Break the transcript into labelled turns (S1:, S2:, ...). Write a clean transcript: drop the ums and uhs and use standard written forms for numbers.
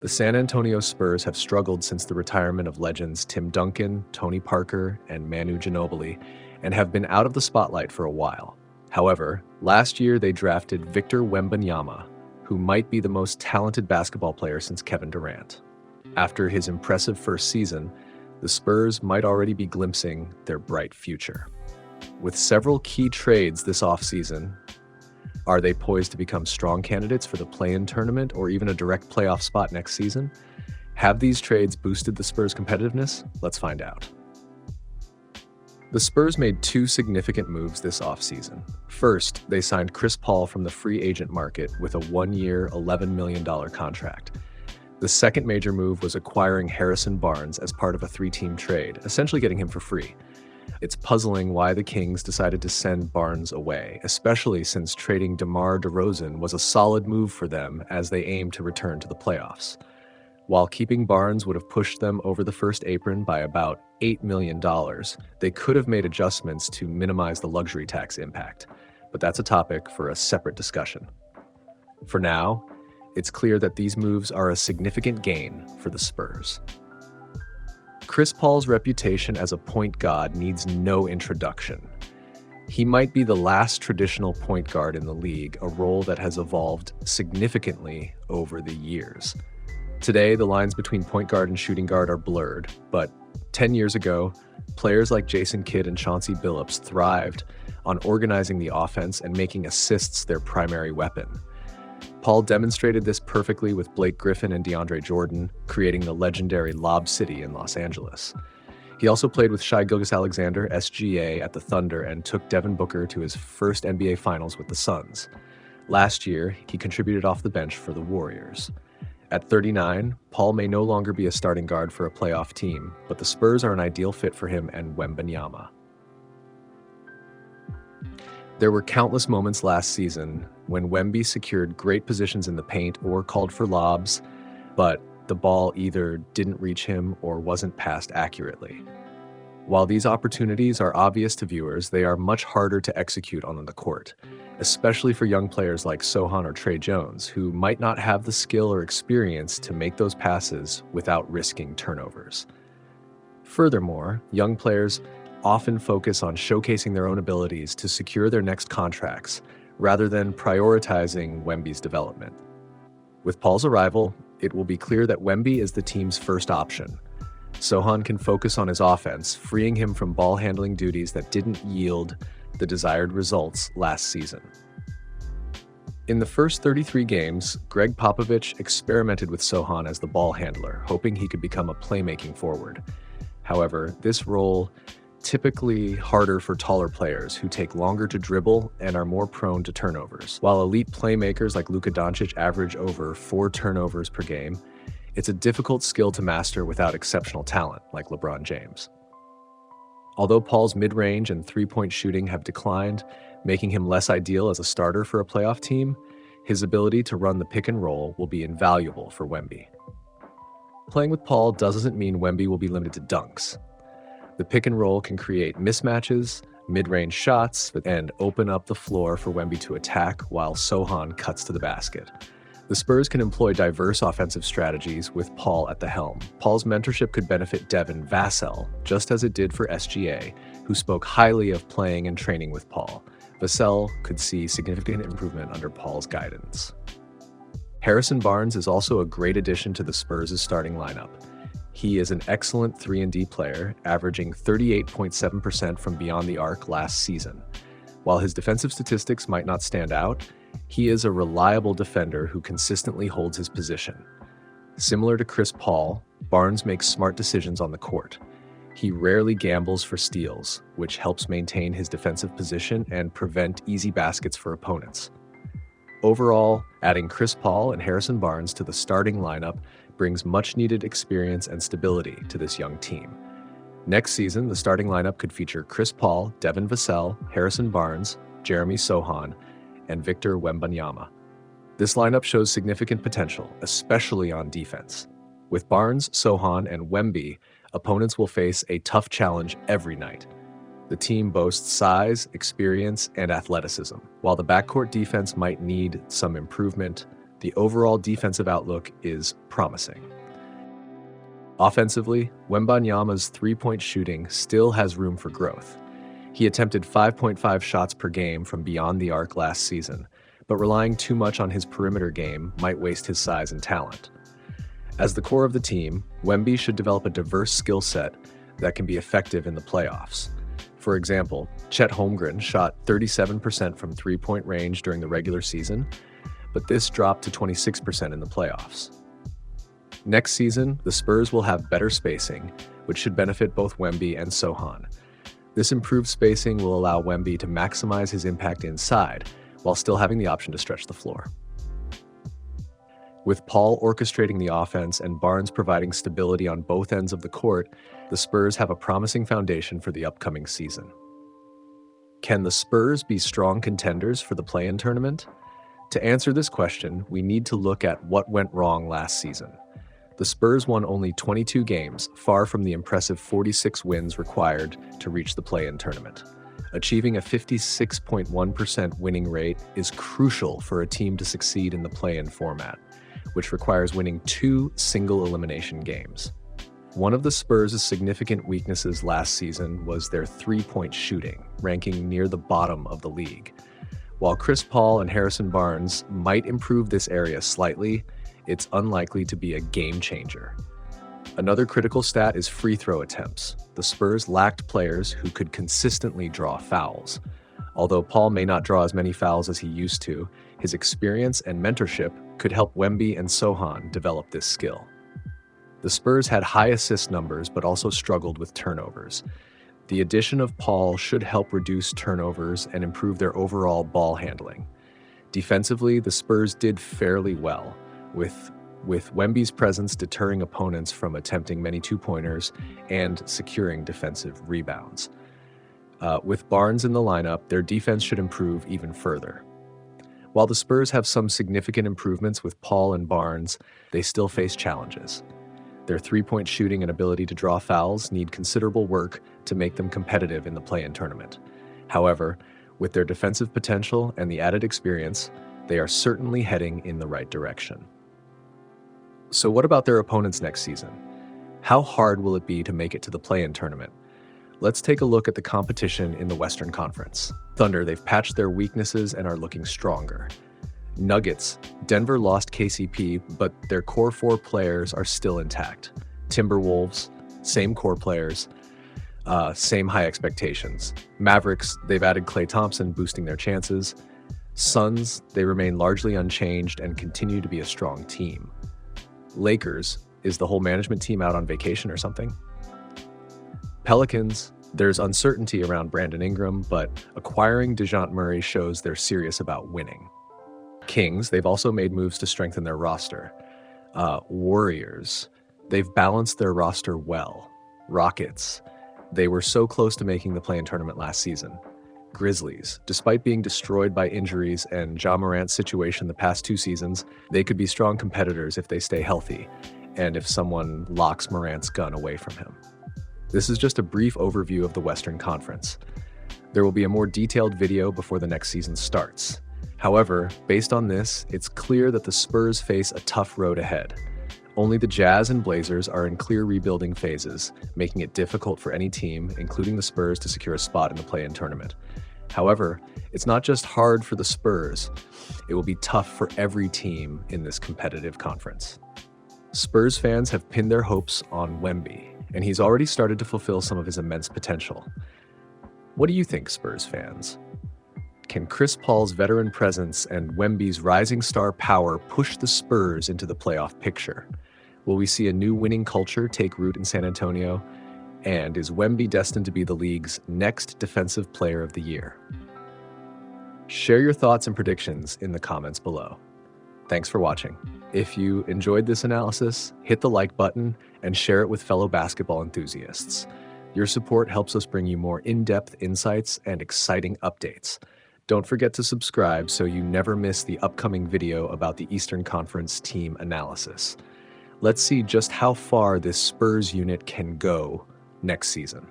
S1: The San Antonio Spurs have struggled since the retirement of legends Tim Duncan, Tony Parker, and Manu Ginobili, and have been out of the spotlight for a while. However, last year they drafted Victor Wembanyama, who might be the most talented basketball player since Kevin Durant. After his impressive first season, the Spurs might already be glimpsing their bright future. With several key trades this offseason, are they poised to become strong candidates for the play-in tournament or even a direct playoff spot next season? Have these trades boosted the Spurs' competitiveness? Let's find out. The Spurs made two significant moves this offseason. First, they signed Chris Paul from the free agent market with a one-year, $11 million contract. The second major move was acquiring Harrison Barnes as part of a three-team trade, essentially getting him for free. It's puzzling why the Kings decided to send Barnes away, especially since trading DeMar DeRozan was a solid move for them as they aimed to return to the playoffs. While keeping Barnes would have pushed them over the first apron by about $8 million, they could have made adjustments to minimize the luxury tax impact, but that's a topic for a separate discussion. For now, it's clear that these moves are a significant gain for the Spurs. Chris Paul's reputation as a point guard needs no introduction. He might be the last traditional point guard in the league, a role that has evolved significantly over the years. Today, the lines between point guard and shooting guard are blurred, but 10 years ago, players like Jason Kidd and Chauncey Billups thrived on organizing the offense and making assists their primary weapon. Paul demonstrated this perfectly with Blake Griffin and DeAndre Jordan, creating the legendary Lob City in Los Angeles. He also played with Shai Gilgeous-Alexander, SGA, at the Thunder and took Devin Booker to his first NBA Finals with the Suns. Last year, he contributed off the bench for the Warriors. At 39, Paul may no longer be a starting guard for a playoff team, but the Spurs are an ideal fit for him and Wembanyama. There were countless moments last season when Wemby secured great positions in the paint or called for lobs, but the ball either didn't reach him or wasn't passed accurately. While these opportunities are obvious to viewers, they are much harder to execute on the court, especially for young players like Sochan or Trey Jones, who might not have the skill or experience to make those passes without risking turnovers. Furthermore, young players often focus on showcasing their own abilities to secure their next contracts rather than prioritizing Wemby's development. With Paul's arrival, it will be clear that Wemby is the team's first option. Sochan can focus on his offense, freeing him from ball-handling duties that didn't yield the desired results last season. In the first 33 games, Greg Popovich experimented with Sochan as the ball handler, hoping he could become a playmaking forward. However, this role typically harder for taller players who take longer to dribble and are more prone to turnovers. While elite playmakers like Luka Doncic average over 4 turnovers per game, it's a difficult skill to master without exceptional talent like LeBron James. Although Paul's mid-range and three-point shooting have declined, making him less ideal as a starter for a playoff team, his ability to run the pick and roll will be invaluable for Wemby. Playing with Paul doesn't mean Wemby will be limited to dunks. The pick and roll can create mismatches, mid-range shots, and open up the floor for Wemby to attack while Sochan cuts to the basket. The Spurs can employ diverse offensive strategies with Paul at the helm. Paul's mentorship could benefit Devin Vassell, just as it did for SGA, who spoke highly of playing and training with Paul. Vassell could see significant improvement under Paul's guidance. Harrison Barnes is also a great addition to the Spurs' starting lineup. He is an excellent 3-and-D player, averaging 38.7% from beyond the arc last season. While his defensive statistics might not stand out, he is a reliable defender who consistently holds his position. Similar to Chris Paul, Barnes makes smart decisions on the court. He rarely gambles for steals, which helps maintain his defensive position and prevent easy baskets for opponents. Overall, adding Chris Paul and Harrison Barnes to the starting lineup brings much-needed experience and stability to this young team. Next season, the starting lineup could feature Chris Paul, Devin Vassell, Harrison Barnes, Jeremy Sochan, and Victor Wembanyama. This lineup shows significant potential, especially on defense. With Barnes, Sochan, and Wemby, opponents will face a tough challenge every night. The team boasts size, experience, and athleticism. While the backcourt defense might need some improvement, The overall defensive outlook is promising. Offensively, Wembanyama's three-point shooting still has room for growth. He attempted 5.5 shots per game from beyond the arc last season, but relying too much on his perimeter game might waste his size and talent. As the core of the team, Wemby should develop a diverse skill set that can be effective in the playoffs. For example, Chet Holmgren shot 37% from three-point range during the regular season, but this dropped to 26% in the playoffs. Next season, the Spurs will have better spacing, which should benefit both Wemby and Sohan. This improved spacing will allow Wemby to maximize his impact inside, while still having the option to stretch the floor. With Paul orchestrating the offense and Barnes providing stability on both ends of the court, the Spurs have a promising foundation for the upcoming season. Can the Spurs be strong contenders for the play-in tournament? To answer this question, we need to look at what went wrong last season. The Spurs won only 22 games, far from the impressive 46 wins required to reach the play-in tournament. Achieving a 56.1% winning rate is crucial for a team to succeed in the play-in format, which requires winning 2 single-elimination games. One of the Spurs' significant weaknesses last season was their three-point shooting, ranking near the bottom of the league. While Chris Paul and Harrison Barnes might improve this area slightly, it's unlikely to be a game changer. Another critical stat is free throw attempts. The Spurs lacked players who could consistently draw fouls. Although Paul may not draw as many fouls as he used to, his experience and mentorship could help Wemby and Sohan develop this skill. The Spurs had high assist numbers but also struggled with turnovers. The addition of Paul should help reduce turnovers and improve their overall ball handling. Defensively, the Spurs did fairly well, with Wemby's presence deterring opponents from attempting many two-pointers and securing defensive rebounds. With Barnes in the lineup, their defense should improve even further. While the Spurs have some significant improvements with Paul and Barnes, they still face challenges. Their three-point shooting and ability to draw fouls need considerable work to make them competitive in the play-in tournament. However, with their defensive potential and the added experience, they are certainly heading in the right direction. So what about their opponents next season? How hard will it be to make it to the play-in tournament? Let's take a look at the competition in the Western Conference. Thunder, they've patched their weaknesses and are looking stronger. Nuggets, Denver lost KCP, but their core 4 players are still intact. Timberwolves, same core players, same high expectations. Mavericks, they've added Klay Thompson, boosting their chances. Suns, they remain largely unchanged and continue to be a strong team. Lakers, is the whole management team out on vacation or something? Pelicans, there's uncertainty around Brandon Ingram, but acquiring DeJounte Murray shows they're serious about winning. Kings, they've also made moves to strengthen their roster. Warriors, they've balanced their roster well. Rockets, they were so close to making the play-in tournament last season. Grizzlies, despite being destroyed by injuries and Ja Morant's situation the past 2 seasons, they could be strong competitors if they stay healthy, and if someone locks Morant's gun away from him. This is just a brief overview of the Western Conference. There will be a more detailed video before the next season starts. However, based on this, it's clear that the Spurs face a tough road ahead. Only the Jazz and Blazers are in clear rebuilding phases, making it difficult for any team, including the Spurs, to secure a spot in the play-in tournament. However, it's not just hard for the Spurs, it will be tough for every team in this competitive conference. Spurs fans have pinned their hopes on Wemby, and he's already started to fulfill some of his immense potential. What do you think, Spurs fans? Can Chris Paul's veteran presence and Wemby's rising star power push the Spurs into the playoff picture? Will we see a new winning culture take root in San Antonio? And is Wemby destined to be the league's next Defensive Player of the Year? Share your thoughts and predictions in the comments below. Thanks for watching. If you enjoyed this analysis, hit the like button and share it with fellow basketball enthusiasts. Your support helps us bring you more in-depth insights and exciting updates. Don't forget to subscribe so you never miss the upcoming video about the Eastern Conference team analysis. Let's see just how far this Spurs unit can go next season.